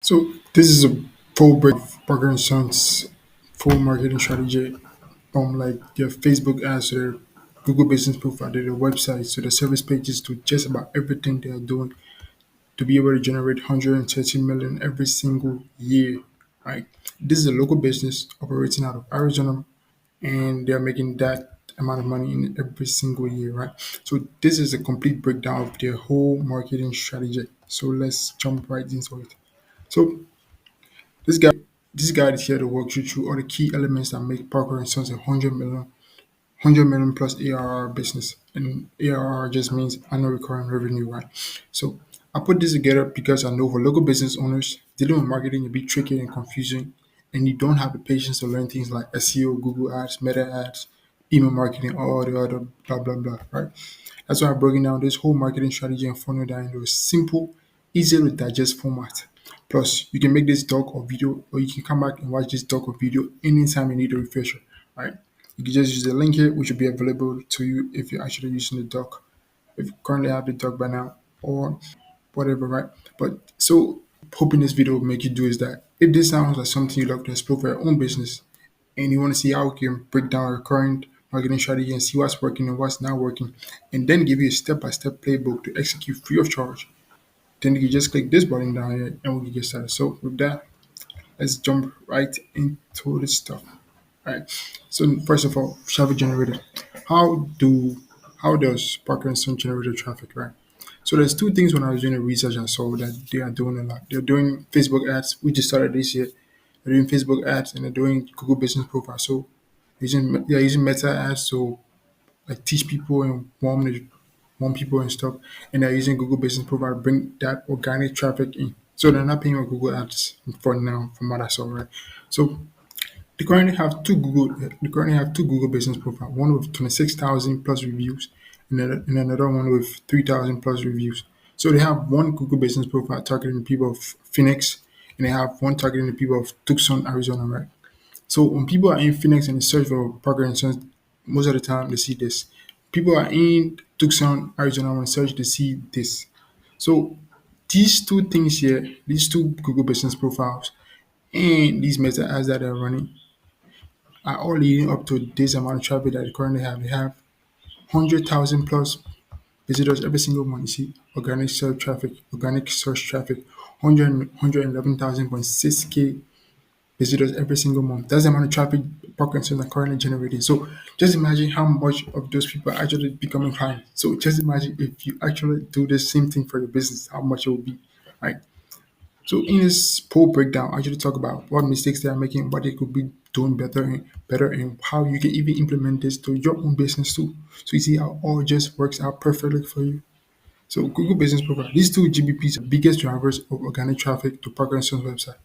So this is a full break of Parker and Sons full marketing strategy from like their Facebook ads to their Google business profile to their websites to their service pages to just about everything they are doing to be able to generate 130 million every single year. Right. This is a local business operating out of Arizona and they're making that amount of money in every single year, right? So this is a complete breakdown of their whole marketing strategy. So let's jump right into it. So this guy, this guide is here to walk you through all the key elements that make Parker and Sons a 100 million plus ARR business. And ARR just means annual recurring revenue, right? So I put this together because I know for local business owners, dealing with marketing can be tricky and confusing, and you don't have the patience to learn things like SEO, Google Ads, Meta Ads, email marketing, all the other blah blah blah, right? That's why I'm breaking down this whole marketing strategy and funnel down into a simple, easy to digest format. Plus, you can make this doc or video, or you can come back and watch this doc or video anytime you need a refresher, right? You can just use the link here, which will be available to you if you're actually using the doc. If you currently have the doc by now, or whatever, right? But so, hoping this video will make you do is that if this sounds like something you love to explore for your own business, and you want to see how we can break down our current marketing strategy and see what's working and what's not working, and then give you a step-by-step playbook to execute free of charge, then you can just click this button down here and we can get started. So with that, let's jump right into this stuff. All right. So first of all, traffic generator. How do how does Parker and Son generate traffic, right? So there's two things when I was doing the research I saw that they are doing a lot. They're doing Facebook ads, we just started this year. They're doing Facebook ads and they're doing Google Business Profile. So they're using Meta ads to like teach people and warm people and stuff. And they're using Google Business Profile to bring that organic traffic in. So they're not paying on Google ads for now, from what I saw, right? So they currently have two Google Business Profile, one with 26,000 plus reviews, and another one with 3,000 plus reviews. So they have one Google Business Profile targeting the people of Phoenix, and they have one targeting the people of Tucson, Arizona, right? So when people are in Phoenix and they search for Parker and Sons, most of the time they see this. People are in Tucson, Arizona when they search, they see this. So these two things here, these two Google Business Profiles and these meta ads that they're running are all leading up to this amount of traffic that they currently have. They have 100,000 plus visitors every single month. You see, organic search traffic, 111,000.6K visitors every single month. That's the amount of traffic Parkinson's are currently generating. So just imagine how much of those people are actually becoming clients. So just imagine if you actually do the same thing for your business, how much it will be, right? So in this poll breakdown, I actually talk about what mistakes they are making, what they could be doing better, and how you can even implement this to your own business too. So you see how all just works out perfectly for you. So Google Business Profile, these two GBPs are biggest drivers of organic traffic to Parkinson's website.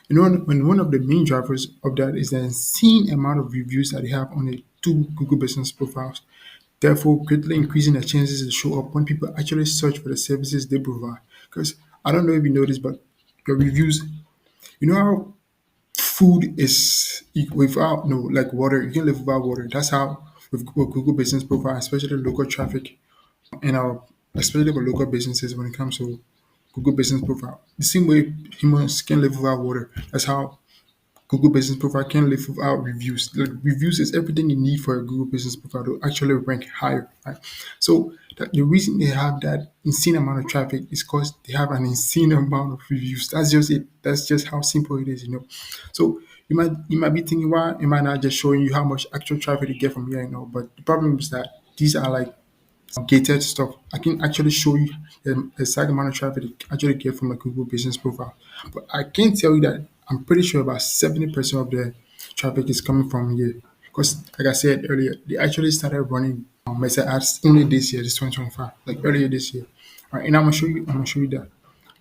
And one of the main drivers of that is the insane amount of reviews that they have on the two Google Business Profiles, therefore greatly increasing their chances to show up when people actually search for the services they provide. Because I don't know if you know this, but your reviews, you know how food is without no like water, you can live without water. That's how with Google Business Profile, especially local traffic and our especially for local businesses when it comes to Google Business Profile. The same way humans can live without water. That's how Google Business Profile can live without reviews. Like reviews is everything you need for a Google Business Profile to actually rank higher. Right? So the reason they have that insane amount of traffic is because they have an insane amount of reviews. That's just it. That's just how simple it is, you know. So you might be thinking, why am I not just showing you how much actual traffic you get from here? You know, but the problem is that these are like gated stuff. I can actually show you the exact amount of traffic you actually get from a Google Business Profile. But I can tell you that I'm pretty sure about 70% of the traffic is coming from here. Because like I said earlier, they actually started running meta ads only this year, this 2025, like earlier this year. All right, and I'm gonna show you that.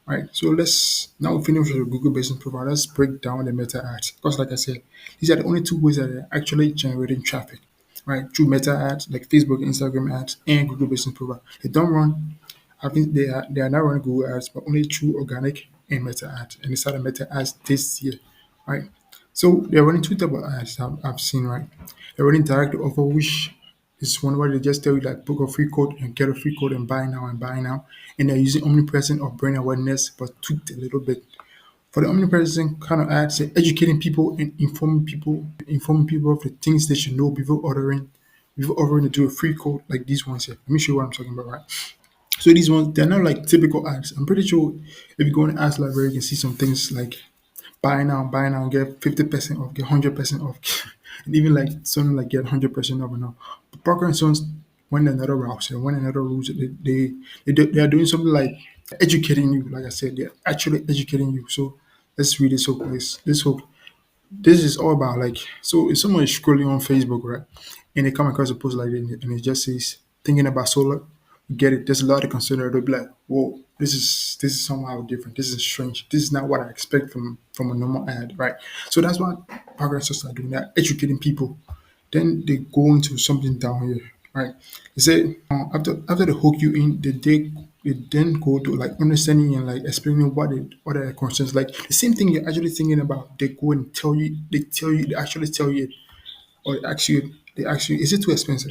All right, so let's now finish with the Google Business Profile. Let's break down the meta ads. Because like I said, these are the only two ways that are actually generating traffic, right? Through meta ads like Facebook, Instagram ads, and Google Business Profile. They don't run. I think they are not running Google ads, but only through organic and meta ads. And they started meta ads this year, right? So they're running two type of ads I've seen, right? They're running direct offer, which is one where they just tell you like book a free code and get a free code and buy now and buy now. And they're using omnipresent or brand awareness, but tweaked a little bit. For the omnipresent kind of ads, say educating people and informing people of the things they should know before ordering to do a free code like these ones here. Let me show you what I'm talking about, right? So these ones, they're not like typical ads. I'm pretty sure if you go in ads library, you can see some things like buy now, get 50% off, get 100% off, and even like something like get 100% off and all. But Parker and Sons went another route. So went another route. They are doing something like educating you. Like I said, they're actually educating you. So let's read this hook. This hook. This is all about like, so if someone is scrolling on Facebook, right, and they come across a post like this and it just says thinking about solar, get it. There's a lot to consider. They'll be like, whoa, this is somehow different. This is strange. This is not what I expect from a normal ad, right? So that's what progressors are doing. They're educating people. Then they go into something down here, right? They say after they hook you in, they then go to like understanding and like explaining what are their concerns. Like the same thing you're actually thinking about, they go and they actually tell you, or they ask you, is it too expensive?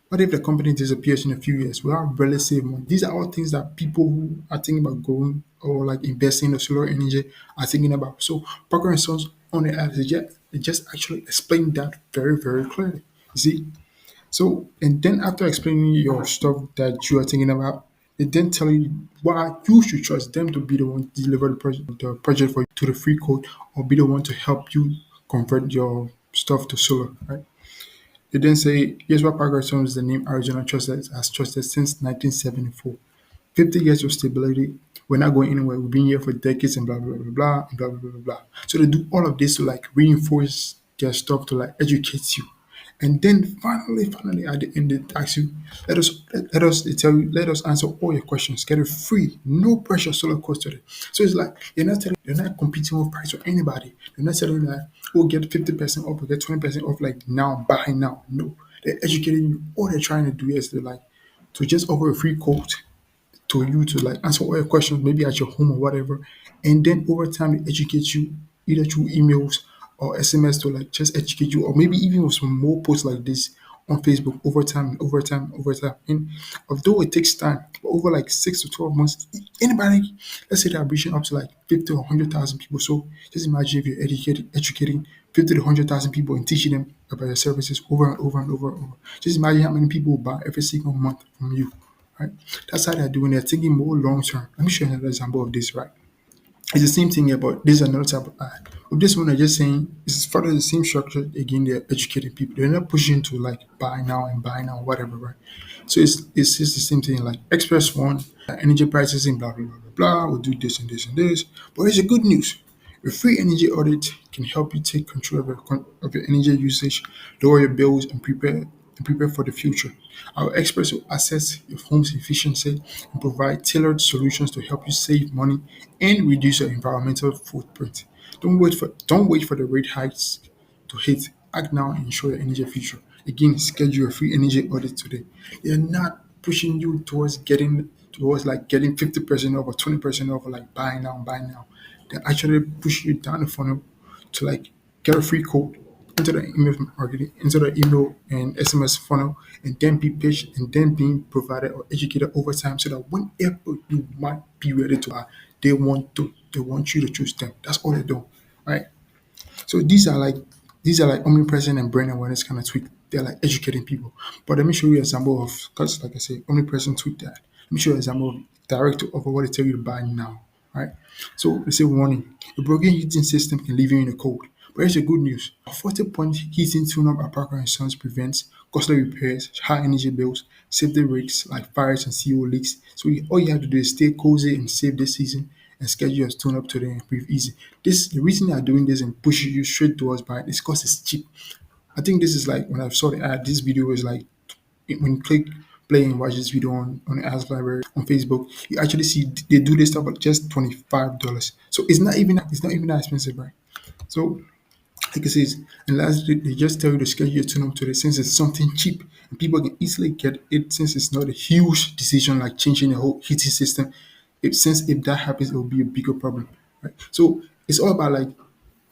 What if the company disappears in a few years? We have barely saved money. These are all things that people who are thinking about going or like investing in the solar energy are thinking about. So Parker and Sons on the app, they just actually explain that very, very clearly. You see? So and then after explaining your stuff that you are thinking about, they then tell you why you should trust them to be the one to deliver the project for you to the free code or be the one to help you convert your stuff to solar, right? They then say, here's what Paragraph is the name Arizona trusted has trusted since 1974. 50 years of stability. We're not going anywhere. We've been here for decades and blah, blah, blah, blah, and blah, blah, blah, blah, blah. So they do all of this to like reinforce their stuff to like educate you. And then finally at the end, they ask you, they tell you, let us answer all your questions. Get it free, no pressure solar course today. So it's like they're not competing with price with anybody. They're not telling you that, oh, get 50% off or get 20% off like now, buy now. No, they're educating you. All they're trying to do is to just offer a free quote to you to like answer all your questions, maybe at your home or whatever. And then over time, they educate you either through emails or SMS to like just educate you, or maybe even with some more posts like this on Facebook over time and over time, over time. And although it takes time, over like 6 to 12 months, anybody, let's say they're reaching up to like 50 or 100,000 people. So just imagine if you're educating 50 to 100,000 people and teaching them about your services over and over and over and over. Just imagine how many people will buy every single month from you. Right? That's how they're doing. They're thinking more long term. Let me show you another example of this. Right? It's the same thing here, but this is another type of ad. With this one, I'm just saying it's further the same structure. Again, they're educating people. They're not pushing to like buy now, whatever, right? So it's just the same thing. Like Express One, energy prices and blah blah blah blah blah. We'll do this and this and this. But it's a good news. A free energy audit can help you take control of your energy usage, lower your bills, and prepare for the future. Our experts will assess your home's efficiency and provide tailored solutions to help you save money and reduce your environmental footprint. Don't wait for the rate hikes to hit. Act now and ensure your energy future. Again, schedule a free energy audit today. They're not pushing you towards like getting 50% off or 20% off or like buy now. They actually push you down the funnel to like get a free code into the email marketing, into the email and SMS funnel, and then be patient and then being provided or educated over time so that whenever you might be ready to buy, they want you to choose them. That's all they do. Right? So these are like omnipresent and brand awareness kind of tweak. They're like educating people. But let me show you an example of, because like I said, omnipresent tweak that. Let me show you an example of direct to offer what they tell you to buy now. Right? So they say warning. A broken heating system can leave you in the cold. But here's the good news. A 40-point heating tune-up at Parker and Sons prevents costly repairs, high energy bills, safety risks like fires and CO leaks. So all you have to do is stay cozy and safe this season and schedule your tune up today and breathe easy. The reason they are doing this and pushing you straight towards buying is because it's cheap. I think this is like when I saw the ad, this video is like when you click play and watch this video on the ads library on Facebook, you actually see they do this stuff at just $25. So it's not even that expensive, right? So like I says, and lastly, they just tell you to schedule your tune up today since it's something cheap and people can easily get it since it's not a huge decision like changing the whole heating system. If that happens, it will be a bigger problem, right? So it's all about like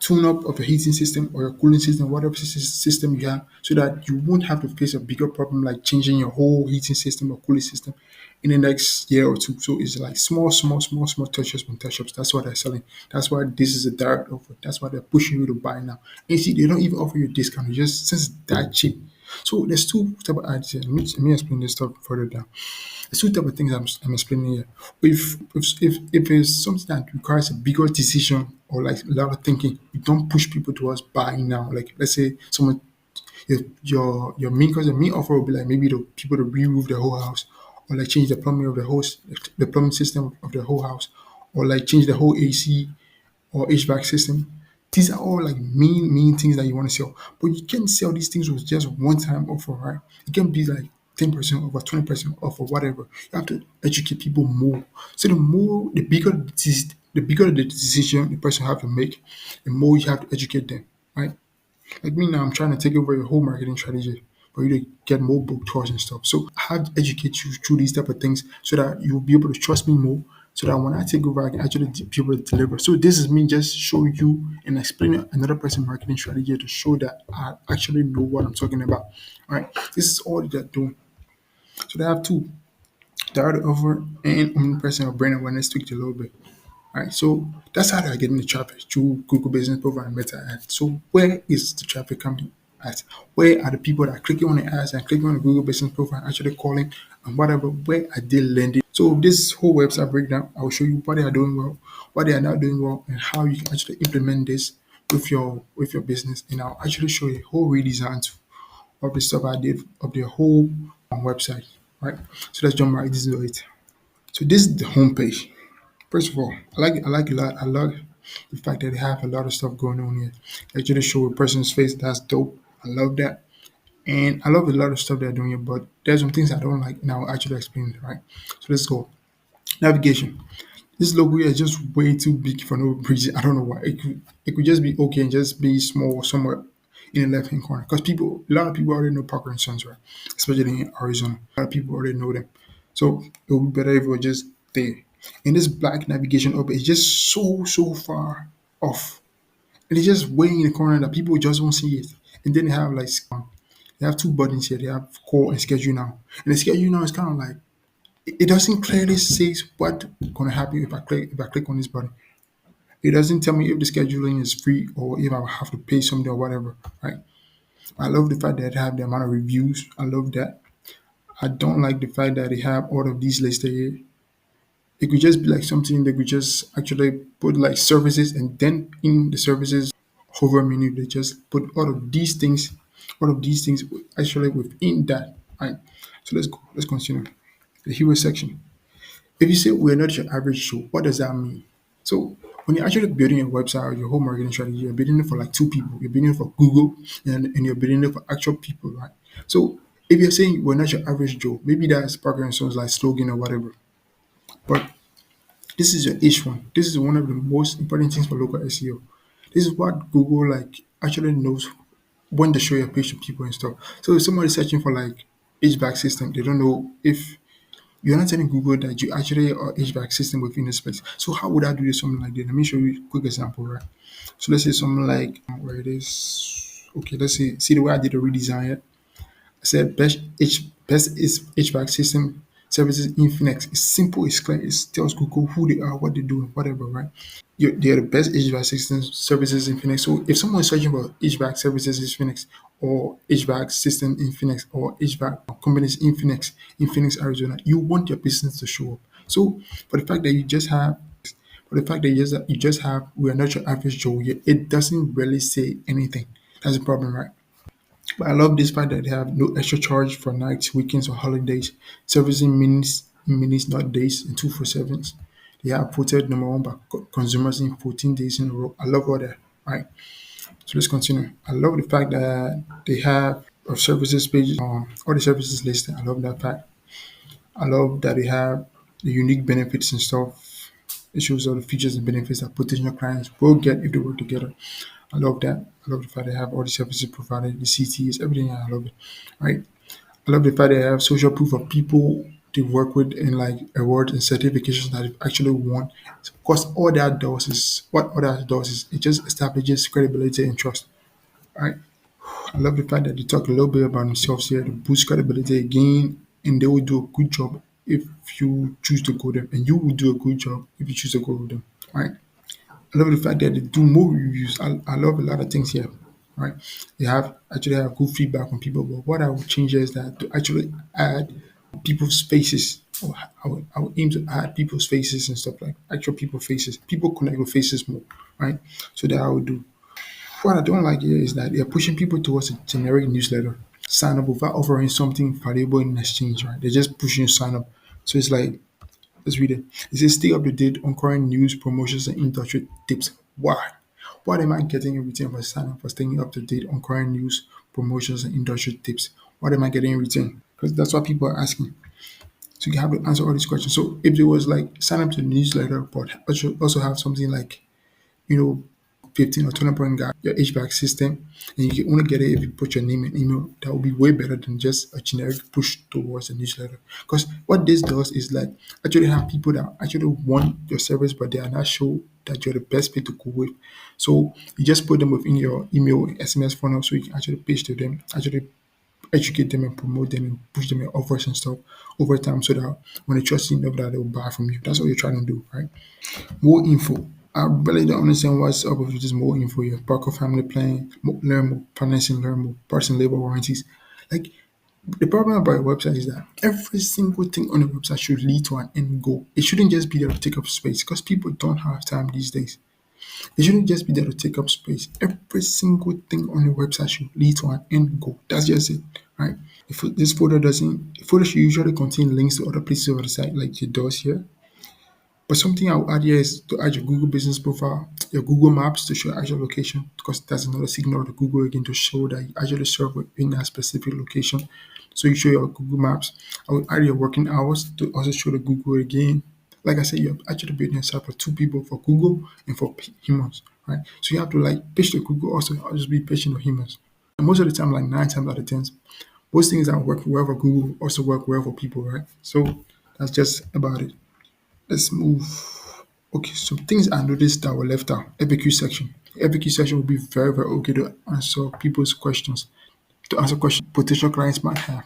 tune up of your heating system or your cooling system, whatever system you have, so that you won't have to face a bigger problem like changing your whole heating system or cooling system in the next year or two. So it's like small touch-ups and touch-ups. That's what they're selling. That's why this is a direct offer. That's why they're pushing you to buy now. And you see, they don't even offer you a discount. It's just since it's that cheap. So there's two type of ads here. Let me explain this stuff further down. There's two type of things I'm explaining here. If it's something that requires a bigger decision or like a lot of thinking, you don't push people towards buying now. Like let's say someone your main cause the main offer will be like maybe the people to re-roof the whole house or like change the plumbing of the plumbing system of the whole house or like change the whole AC or HVAC system. These are all like main things that you want to sell. But you can't sell these things with just one time offer, right? It can be like 10% off or 20% off or whatever. You have to educate people more. So the bigger the decision the person have to make, the more you have to educate them, right? Like me now, I'm trying to take over your whole marketing strategy for you to get more book tours and stuff. So I have to educate you through these type of things so that you'll be able to trust me more. So that when I take over, I can actually be able to deliver. So this is me just showing you and explaining another person's marketing strategy to show that I actually know what I'm talking about. All right, this is all they're doing. So they have two: direct offer and omnipresent or brand awareness tweaked a little bit. All right, so that's how they're getting the traffic through Google Business Profile and Meta ads. So where is the traffic coming at? Where are the people that are clicking on the ads and clicking on the Google Business Profile actually calling and whatever? Where are they landing? So this whole website breakdown, I will show you what they are doing well, what they are not doing well, and how you can actually implement this with your business. And I'll actually show you a whole redesign of the stuff I did of the whole website. Right. So let's jump right into it. So this is the homepage. First of all, I like the fact that they have a lot of stuff going on here. They actually show a person's face. That's dope. I love that. And I love a lot of stuff they're doing here, but there's some things I don't like. Now I'll actually explain it, right? So let's go. Navigation. This logo here is just way too big for no reason. I don't know why. It could just be okay and just be small somewhere in the left hand corner. Because a lot of people already know Parker and Sons, right? Especially in Arizona. A lot of people already know them. So it would be better if it was just there. And this black navigation up is just so far off. And it's just way in the corner that people just won't see it. And then they have two buttons here. They have call and schedule now. And the schedule now is kind of like it doesn't clearly say what gonna happen if I click on this button. It doesn't tell me if the scheduling is free or if I will have to pay something or whatever. Right. I love the fact that they have the amount of reviews. I love that. I don't like the fact that they have all of these listed here. It could just be like something they could just actually put like services and then in the services hover menu they just put all of these things actually within that. Right. So let's go. Let's continue. The hero section. If you say we're not your average show, what does that mean? So when you're actually building a website or your whole marketing strategy, you're building it for like two people. You're building it for Google and you're building it for actual people, right? So if you're saying we're not your average Joe, maybe that's Parker and Sons like slogan or whatever. But this is your H1. This is one of the most important things for local SEO. This is what Google like actually knows when they show your page to people and stuff. So if somebody's searching for like HVAC system, they don't know if you're not telling Google that you actually are HVAC system within the space. So how would I do this something like that? Let me show you a quick example, right? So let's say something like where it is. Okay, let's see the way I did the redesign it. I said best is HVAC system services in Phoenix. It's simple, it's clear, it tells Google who they are, what they do, and whatever, right? They're the best HVAC system services in Phoenix. So if someone is searching for HVAC services in Phoenix or HVAC system in Phoenix or HVAC companies in Phoenix, Arizona, you want your business to show up. So for the fact that you just have we are not your average Joe yet, it doesn't really say anything. That's the problem, right? But I love this fact that they have no extra charge for nights, weekends, or holidays, servicing minutes, not days, and 247s. They have voted number one by consumers in 14 days in a row. I love all that. Right. So let's continue. I love the fact that they have a services page, all the services listed. I love that fact. I love that they have the unique benefits and stuff. It shows all the features and benefits that potential clients will get if they work together. I love that. I love the fact they have all the services provided, the CTs, everything. I love it. Right. I love the fact they have social proof of people they work with in like awards and certifications that they've actually won. Because all that does is it just establishes credibility and trust. Right? I love the fact that they talk a little bit about themselves here to boost credibility again, and they will do a good job if you choose to go them, and you will do a good job if you choose to go with them. Right? I love the fact that they do more reviews. I love a lot of things here. Right? They have actually have good feedback from people, but what I would change is that to actually add people's faces. I would aim to add people's faces and stuff like actual people faces. People connect with faces more, right? So that I would do. What I don't like here is that they're pushing people towards a generic newsletter. Sign up without offering something valuable in exchange, right? They're just pushing you to sign up. So it's like, let's read it. It says stay up to date on current news, promotions, and industry tips. Why? What am I getting in return for signing up for staying up to date on current news, promotions, and industry tips? What am I getting in return? Because that's what people are asking. So you have to answer all these questions. So if there was like sign up to the newsletter, but also have something like, you know, 15 or 20 point guide, your HVAC system, and you can only get it if you put your name and email, that would be way better than just a generic push towards a newsletter. Because what this does is like actually have people that actually want your service, but they are not sure that you're the best fit to go with. So you just put them within your email SMS funnel so you can actually pitch to them, actually educate them and promote them and push them in offers and stuff over time so that when they trust you enough that they'll buy from you. That's what you're trying to do, right? More info. I really don't understand what's up with this more info here. Parker family plan, learn more, financing, learn more, parts and labor warranties. Like the problem about a website is that every single thing on a website should lead to an end goal. It shouldn't just be there to take up space because people don't have time these days. It shouldn't just be there to take up space. Every single thing on your website should lead to an end goal. That's just it, right? If this folder doesn't, the folder should usually contain links to other places of the site, like it does here. But something I'll add here is to add your Google business profile, your Google Maps to show actual location, because that's another signal to Google again to show that you actually serve within that specific location. So you show your Google Maps. I will add your working hours to also show the Google again. Like I said, you're actually building a site for two people, for Google and for humans, right? So you have to like pitch to Google also. I'll just be pitching to humans. And most of the time, like 9 times out of 10, most things that work well for Google also work well for people, right? So that's just about it. Let's move. Okay, some things I noticed that were left out. FAQ section. FAQ section will be very, very okay to answer people's questions. To answer questions potential clients might have.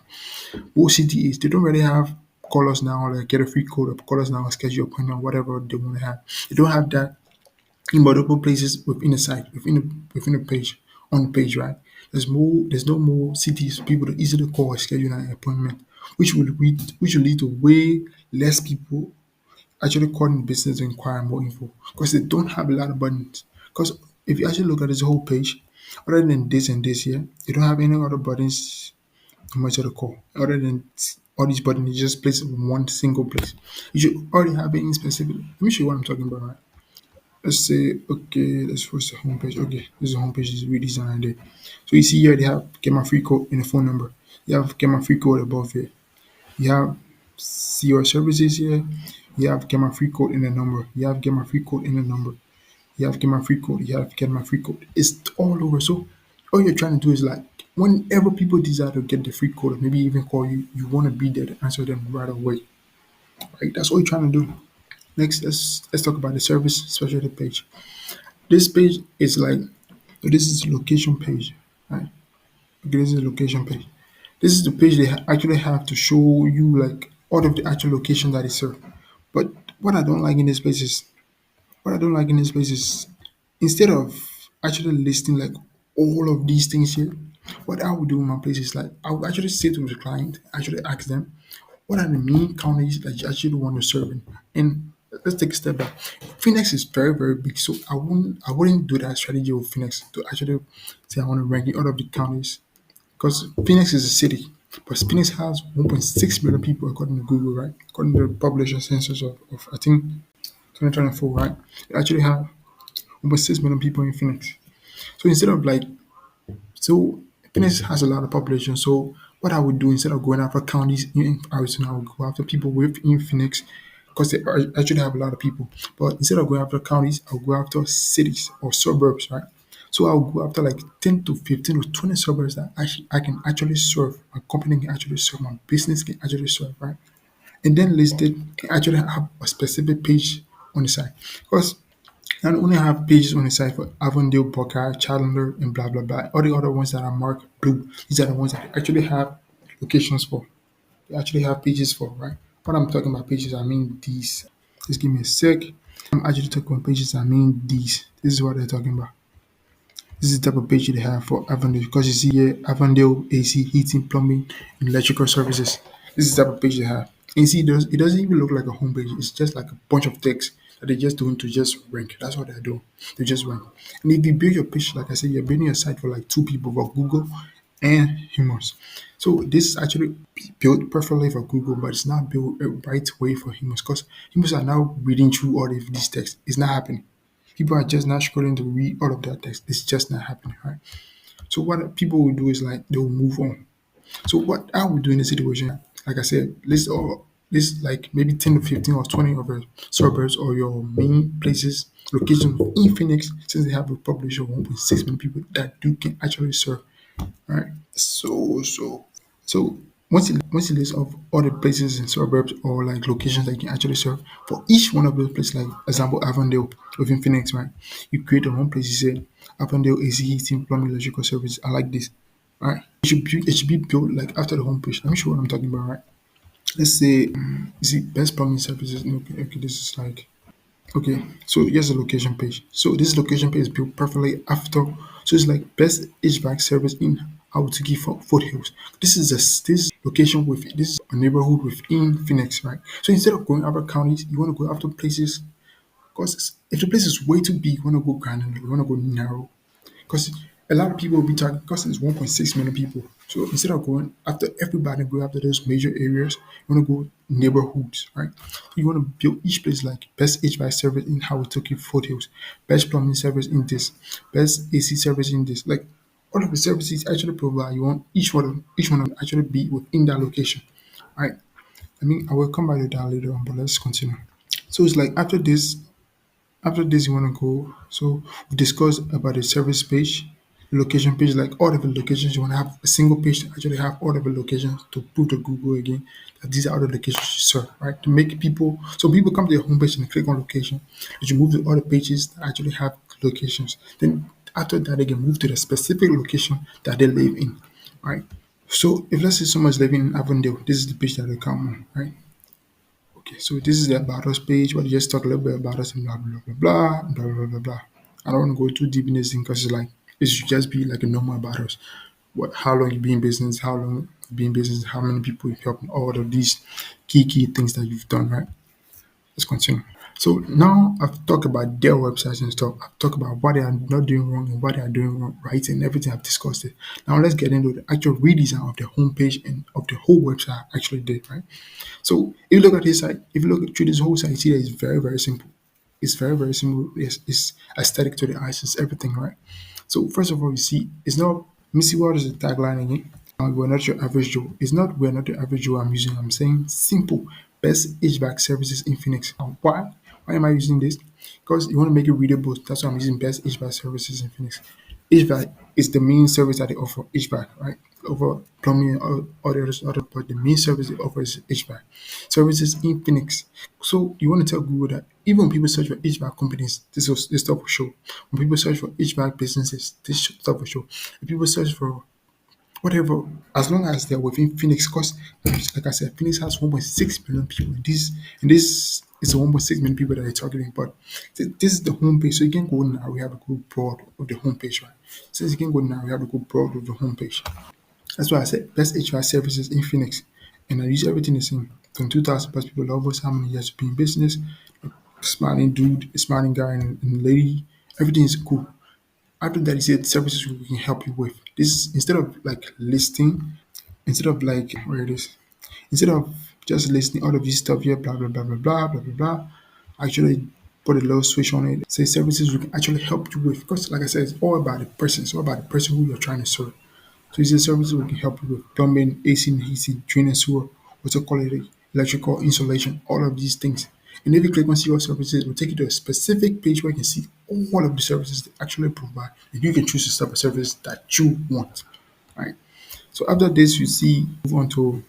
OCDAs, they don't really have call us now, like get a free code or call us now, schedule appointment, whatever they want to have. They don't have that in multiple places within the site, within the page, on the page, right? There's no more cities for people to easily call or schedule an appointment, which will lead to way less people actually calling the business to inquire more info because they don't have a lot of buttons. Because if you actually look at this whole page, other than this and this here, they don't have any other buttons to much of the call. Other than all these buttons, you just place it in one single place. You should already have it in specific. Let me show you what I'm talking about. Right? Let's say, okay, let's first the homepage. Okay, this is the homepage is redesigned there. So you see here they have get my free code in the phone number. You have get my free code above here. You have see your services here. You have get my free code in the number. You have get my free code in the number. You have get my free code. You have get my free code. It's all over. So all you're trying to do is like whenever people desire to get the free code, or maybe even call you, you want to be there to answer them right away. Right? That's all you're trying to do. Next, let's talk about the service specialty page. This page is like this is the location page. Right? Okay, this is the location page. This is the page they actually have to show you like all of the actual location that is served. But what I don't like in this place is what I don't like in this place is instead of actually listing like all of these things here, what I would do in my place is like I would actually sit with the client, actually ask them what are the main counties that you actually want to serve in. And let's take a step back. Phoenix is very, very big, so I wouldn't do that strategy with Phoenix to actually say I want to rank in all of the counties because Phoenix is a city, but Phoenix has 1.6 million people according to Google, right? According to the population census of I think 2024, right? They actually have 1.6 million people in Phoenix. So instead of like, so Phoenix has a lot of population. So what I would do instead of going after counties in Arizona, I would go after people within Phoenix because they actually have a lot of people. But instead of going after counties, I'll go after cities or suburbs, right? So I'll go after like 10 to 15 or 20 suburbs that I can actually serve, my company can actually serve, my business can actually serve, right? and then listed actually have a specific page on the site. Because I only have pages on the site for Avondale, Boca, Chandler, and blah blah blah. All the other ones that are marked blue, these are the ones that actually have locations for. They actually have pages for, right? When I'm talking about pages, I mean these. Just give me a sec. I'm actually talking about pages, I mean these. This is what they're talking about. This is the type of page they have for Avondale because you see here Avondale AC, heating, plumbing, and electrical services. This is the type of page they have. And you see, it doesn't even look like a home page. It's just like a bunch of text that they're just doing to just rank. That's what they're doing. They just rank. And if you build your page, like I said, you're building a site for like two people for Google and humans. So this is actually built perfectly for Google, but it's not built a right way for humans because humans are now reading through all of these texts. It's not happening. People are just not scrolling to read all of that text. It's just not happening, right? So what people will do is like they'll move on. So what I would do in a situation, like I said, list like maybe 10 to 15 or 20 of your suburbs or your main places, locations in Phoenix, since they have a population of 1.6 million people that you can actually serve, right? So once you list of all the places in suburbs or like locations that you can actually serve for each one of those places, like example Avondale within Phoenix, right? You create a home place. You say Avondale AC heating, plumbing, electrical service. I like this, right? It should be built like after the home page. Let me show what I'm talking about, right? Let's say you see best plumbing services. Okay, this is like okay, so here's the location page. So this location page is built perfectly after. So it's like best HVAC service in Aotuki Foothills. This location with this is a neighborhood within Phoenix, right? So instead of going after counties, you want to go after places because if the place is way too big, you want to go granular, you want to go narrow. Because a lot of people will be targeted because it's 1.6 million people. So instead of going after everybody, go after those major areas, you want to go neighborhoods, right? You want to build each place like best HVAC service in Hawataki Foothills, best plumbing service in this, best AC service in this. Like all of the services actually provide, you want each one of them actually be within that location, right? I mean, I will come back to that later on, but let's continue. So it's like after this, you want to go. So we discussed about the service page, location page, like all of the locations. You want to have a single page to actually have all of the locations to prove to Google again that these are all the locations you serve, right? To make people, so people come to your homepage and click on location. That you move to other pages that actually have locations. Then after that, they can move to the specific location that they live in, right? So if let's say someone's living in Avondale, this is the page that they come on, right? Okay, so this is the about us page where you just talk a little bit about us and blah blah blah blah blah blah blah blah. I don't want to go too deep in this thing because it's like it should just be like a normal about us. What how long you been in business, how long you been in business, how many people you helped, all of these key things that you've done, right? Let's continue. So now I've talked about their websites and stuff. I've talked about what they are not doing wrong and what they are doing right and everything I've discussed it. Now let's get into the actual redesign of the homepage and of the whole website I actually did, right? So if you look at this site, if you look through this whole site, you see that it's very, very simple. It's very, very simple. It's aesthetic to the eyes. It's everything, right? So first of all, you see, it's not. Let me see what is the tagline again. We're not your average Joe. It's not. We're not the average Joe. I'm using. I'm saying simple. Best HVAC services in Phoenix. And why? Why am I using this? Because you want to make it readable. That's why I'm using best HVAC services in Phoenix. HVAC is the main service that they offer. HVAC, right? Over plumbing or other, but the main service they offer is HVAC services in Phoenix. So you want to tell Google that even when people search for HVAC companies, this stuff will show. When people search for HVAC businesses, this stuff will show. If people search for whatever, as long as they're within Phoenix, because like I said, Phoenix has 1.6 million people. And this is the 1.6 million people that they're targeting. But this is the homepage, so you can go now. We have to go broad of the homepage, right? Since you can go now, we have to go broad of the homepage. That's why I said best HR services in Phoenix. And I use everything the same. From 2,000 plus people love us, how many years to be in business, smiling dude, smiling guy, and lady, everything is cool. After that, he said services we can help you with. This instead of like listing, instead of like where it is, instead of just listing all of this stuff here, blah blah blah blah blah blah blah blah. Actually put a little switch on it. Say services we can actually help you with. Because like I said, it's all about the person. It's all about the person who you're trying to serve. So it's a service we can help you with plumbing, AC and heating, drain and sewer, water quality, electrical insulation, all of these things. And if you click on see all services, it will take you to a specific page where you can see all of the services they actually provide. And you can choose the type of service that you want. Right. So after this, you see move on to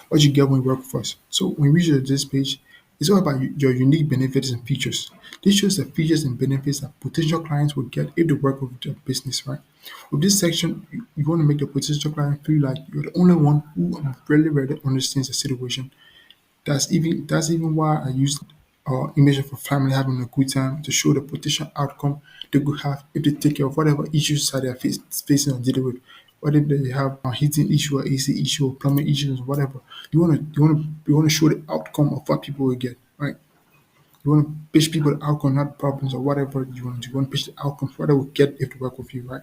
what you get when you work with us. So when we reach this page, it's all about your unique benefits and features. This shows the features and benefits that potential clients will get if they work with the business, right? With this section, you want to make the potential client feel like you're the only one who really understands the situation. That's even why I used image of a family having a good time to show the potential outcome they could have if they take care of whatever issues that they're facing or dealing with. What if they have a heating issue or AC issue or plumbing issues, whatever. You want to show the outcome of what people will get, right? You want to pitch people the outcome, not problems or whatever you want to. You want to pitch the outcomes, what they will get if they work with you, right?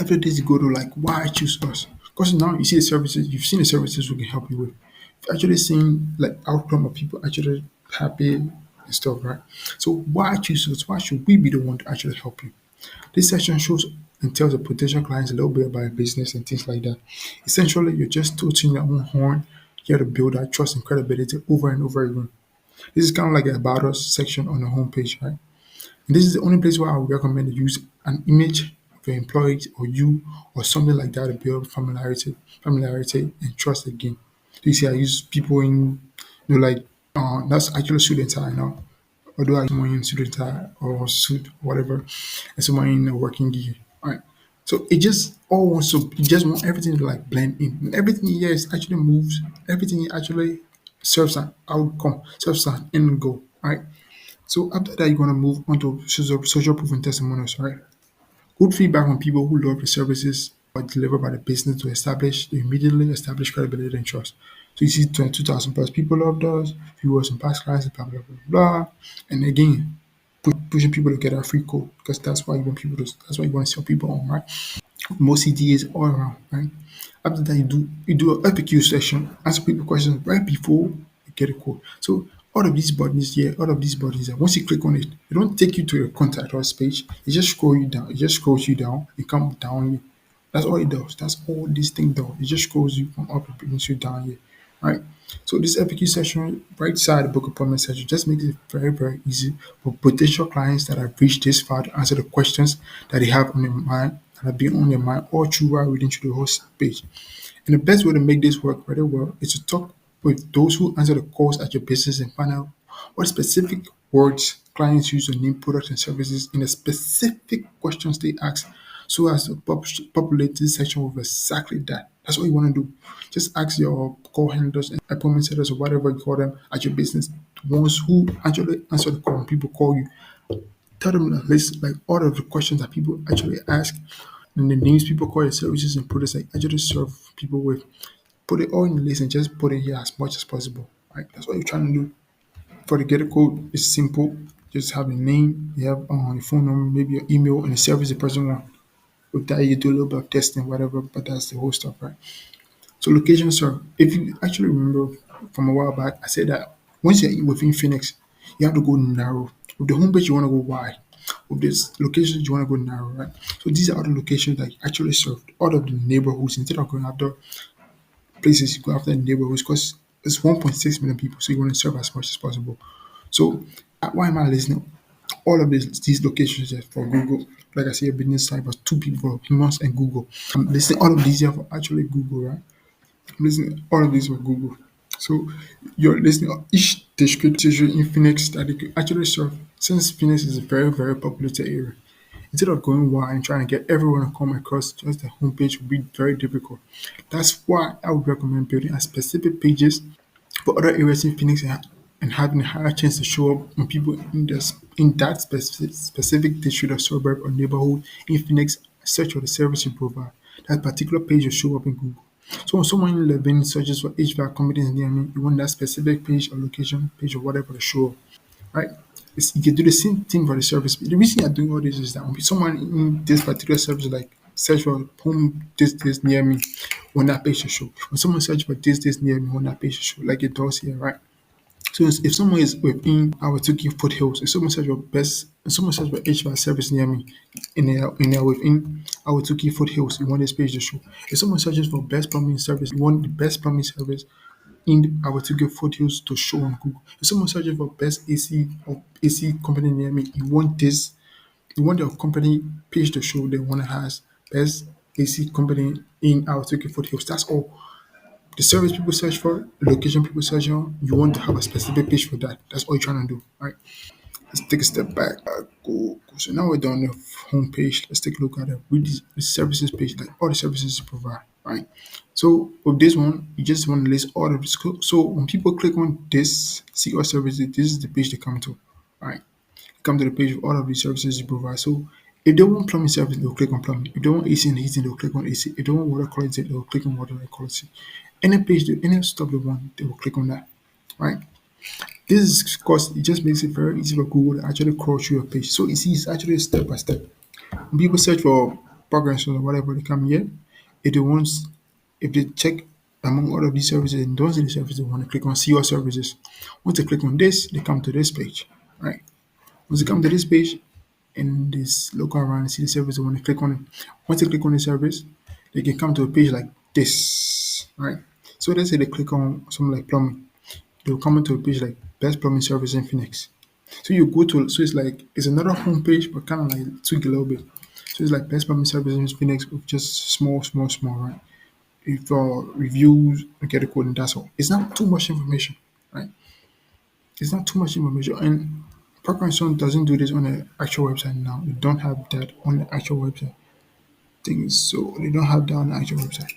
After this, you go to like why choose us? Because now you see the services, you've seen the services we can help you with. You've actually seen like outcome of people actually happy and stuff, right? So why choose us? Why should we be the one to actually help you? This section shows and tells the potential clients a little bit about your business and things like that. Essentially, you're just tooting your own horn here to build that trust and credibility over and over again. This is kind of like a about us section on the homepage, right? And this is the only place where I would recommend to use an image of your employees or you or something like that to build familiarity and trust again. So you see, I use people in, like, that's actually student tie now. Although I use someone in student tie or suit, whatever, and someone in a working gear. All right. So it just all wants to, you just want everything to like blend in. And everything here is actually moves, everything here actually serves an outcome, serves an end goal. All right. So after that, you're gonna move on to social proof and testimonials, right? Good feedback from people who love the services or delivered by the business to immediately establish credibility and trust. So you see 22,000 plus people loved us, viewers and past clients, blah blah blah blah. And again, pushing people to get a free code because that's why you want to sell people on, right? More CTAs all around, right? After that, you do a FAQ section, answer people questions right before you get a quote. So all of these buttons here, once you click on it, it don't take you to your contact us page. It just scrolls you down. It come down here. That's all it does. That's all this thing does. It just scrolls you from up and brings you down here, right? So this FAQ section, right side the book appointment section, just makes it very, very easy for potential clients that have reached this far to answer the questions that they have on their mind, that have been on their mind all through while reading through the whole page. And the best way to make this work very well is to talk with those who answer the calls at your business and find out what specific words clients use to name products and services in the specific questions they ask so as to populate this section with exactly that. That's what you want to do. Just ask your call handlers and appointment setters or whatever you call them at your business, the ones who actually answer the call when people call you. Tell them a list like all of the questions that people actually ask and the names people call your services and products like actually serve people with. Put it all in the list and just put it here as much as possible. Right? That's what you're trying to do. For the get a code, it's simple. Just have a name, you have your phone number, maybe your email, and the service the person wants. With that, you do a little bit of testing, whatever, but that's the whole stuff, right? So location serve. If you actually remember from a while back, I said that once you're within Phoenix, you have to go narrow. With the homepage, you want to go wide. With this locations, you want to go narrow, right? So these are all the locations that you actually serve all of the neighborhoods instead of going after places, you go after the neighborhoods because it's 1.6 million people, so you want to serve as much as possible. So why am I listening? All of these locations here for Google, like I say, a business site was two people for humans and Google. I'm listing all of these here for actually Google, right? I'm listing all of these for Google. So you're listening each district in Phoenix that they could actually serve. Since Phoenix is a very, very populated area, instead of going wide and trying to get everyone to come across just the homepage would be very difficult. That's why I would recommend building a specific pages for other areas in Phoenix and having a higher chance to show up when people in that specific district or suburb or neighborhood in Phoenix search for the service you provide. That particular page will show up in Google. So when someone in Levin searches for HVAC companies near me, you want that specific page or location page or whatever to show up, right? You can do the same thing for the service. The reason I'm doing all this is that when someone in this particular service like search for home this near me, when that page will show. When someone search for this near me, when that page will show, like it does here, right? So if someone is within our Turkey foothills, if someone search for HVAC service near me, in within our Turkey foothills, you want this page to show. If someone searches for best plumbing service, you want the best plumbing service in our target photos to show on Google. If someone searching for best AC or AC company near me, you want your company page to show the one that has best AC company in our target photos. That's all. The service people search for, the location people search on, you want to have a specific page for that. That's all you're trying to do, right? Let's take a step back. Go. So now we're done the home page. Let's take a look at the services page, like all the services you provide, right? So with this one, you just want to list all of this. So when people click on this, see all services, this is the page they come to, right? Come to the page with all of the services you provide. So if they want plumbing service, they'll click on plumbing. If they want AC and heating, they'll click on AC. If they want water quality, they'll click on water quality. Any page, any stuff they want, they will click on that, right? This is because it just makes it very easy for Google to actually crawl through your page. So it's actually step by step. When people search for progress or whatever, they come here. If they want, if they check among all of these services and those are the services they want to click on, see your services. Once they click on this, they come to this page, right? Once they come to this page, in this local around and see the service they want to click on it. Once they click on the service, they can come to a page like this, right? So let's say they click on something like plumbing. They'll come into a page like best plumbing service in Phoenix. So you go to, so it's like it's another home page, but kind of like tweak a little bit. So it's like best plumbing service in Phoenix with just small, right? If reviews, get a code, and that's all. It's not too much information, right? It's not too much information. And Parker and Son doesn't do this on the actual website now. They don't have that on the actual website. Things so they don't have that on the actual website.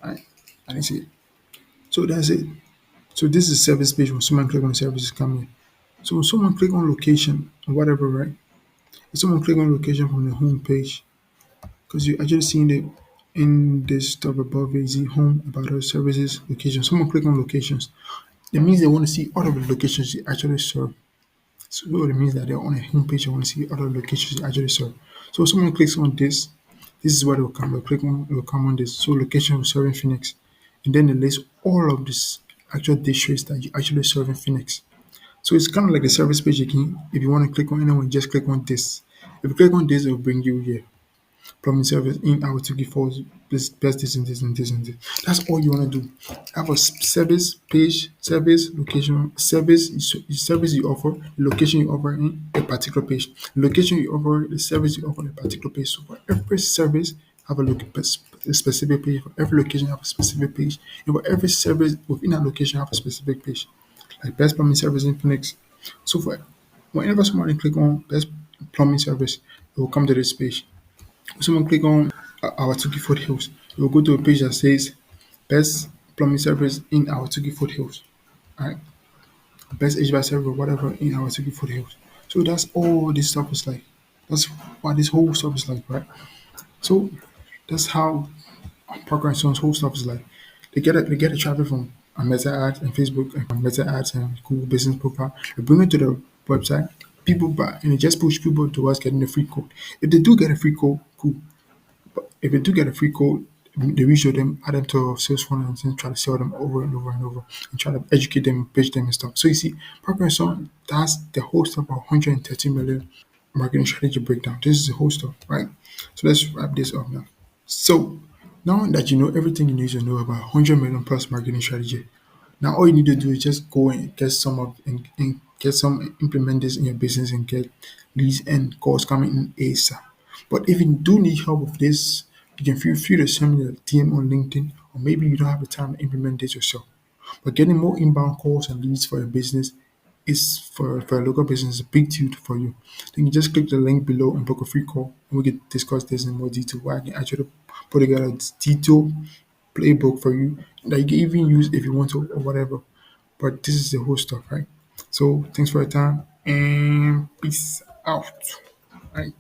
Right? I didn't see it. So that's it. So this is service page when someone click on services coming. So when someone click on location or whatever, right? If someone click on location from the home page, because you actually seeing it in this stuff above it, see home about our services, location. Someone click on locations. It means they want to see all of the locations you actually serve. So it means that they're on a homepage. I want to see other locations you actually serve. So if someone clicks on this, this is what it will come. It will come on this. So location will serve in Phoenix, and then it lists all of this actual districts that you actually serve in Phoenix. So it's kind of like a service page again. If you want to click on anyone, just click on this. If you click on this, it will bring you here plumbing service in our to give us this best this and this and this and this. That's all you want to do. Have a service page, service location, service you offer, the location you offer in a particular page. The location you offer, the service you offer in a particular page. So for every service, have a specific page. For every location, have a specific page. And for every service within that location, have a specific page. Like best plumbing service in Phoenix. So for whenever somebody click on best plumbing service, it will come to this page. Someone click on our Tuki Foothills. You'll go to a page that says best plumbing service in our Tuki Foothills. Alright. Best HVAC server, whatever in our Tuki Foothills. So that's all this stuff is like. That's what this whole stuff is like, right? So that's how Parker and Sons whole stuff is like. They get the traffic from Meta ads and Facebook and from Meta ads and Google Business Profile. They bring it to the website. People buy and it just push people towards getting the free code. If they do get a free code, cool. If they do get a free code, they reshow them, add them to Salesforce and then try to sell them over and over and over and try to educate them, pitch them and stuff. So you see, Parker and Son, that's the whole stuff of 130 million marketing strategy breakdown. This is the whole stuff, right? So let's wrap this up now. So now that you know everything you need to know about 100 million plus marketing strategy, now all you need to do is just go and get some of and get some implement this in your business and get leads and calls coming in ASAP. But if you do need help with this, you can feel free to send me a DM on LinkedIn, or maybe you don't have the time to implement this yourself. But getting more inbound calls and leads for your business is for a local business a big deal for you. Then you just click the link below and book a free call, and we can discuss this in more detail. Where I can actually put together a detailed playbook for you that you can even use if you want to or whatever. But this is the whole stuff, right? So thanks for your time and peace out. Right.